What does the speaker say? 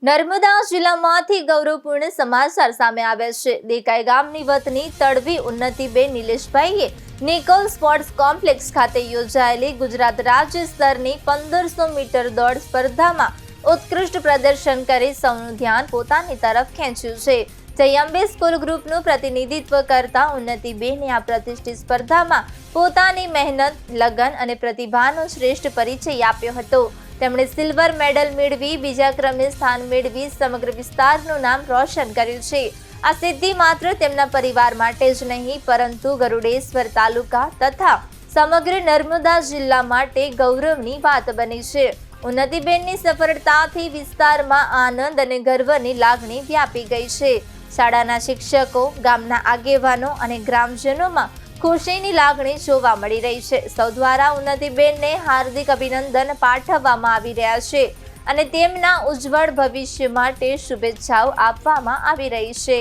નર્મદા જિલ્લામાંથી ગૌરવપૂર્ણ સમાચાર સામે આવ્યા છે। દેકાઈ ગામની વતની તડવી ઉન્નતિબેન નિલેશભાઈએ નિકોલ સ્પોર્ટ્સ કોમ્પ્લેક્સ ખાતે યોજાયેલી ગુજરાત રાજ્ય સ્તરની 1500 મીટર દોડ સ્પર્ધામાં ઉત્કૃષ્ટ પ્રદર્શન કરી સૌનું ધ્યાન પોતાની તરફ ખેંચ્યું છે। જય અંબે સ્કૂલ ગ્રુપનું પ્રતિનિધિત્વ કરતા ઉન્નતિબેને આ પ્રતિષ્ઠિત સ્પર્ધામાં પોતાની મહેનત, લગન અને પ્રતિભાનો શ્રેષ્ઠ પરિચય આપ્યો હતો। તેમણે સિલ્વર મેડલ મેળવી બીજા ક્રમે સ્થાન મેળવી સમગ્ર વિસ્તારનું નામ રોશન કર્યું છે। આ સિદ્ધિ માત્ર તેમના પરિવાર માટે જ નહીં પરંતુ ગરુડેશ્વર તાલુકા તથા સમગ્ર નર્મદા જિલ્લા માટે ગૌરવની વાત બની છે। ઉન્નતિબેનની સફળતાથી વિસ્તારમાં આનંદ અને ગર્વની લાગણી વ્યાપી ગઈ છે। શાળાના શિક્ષકો, ગામના આગેવાનો અને ગ્રામજનોમાં ખુશીની લાગણી જોવા મળી રહી છે। સૌ દ્વારા ઉન્નતિબેનને હાર્દિક અભિનંદન પાઠવવામાં આવી રહ્યા છે અને તેમના ઉજ્જવળ ભવિષ્ય માટે શુભેચ્છાઓ આપવામાં આવી રહી છે।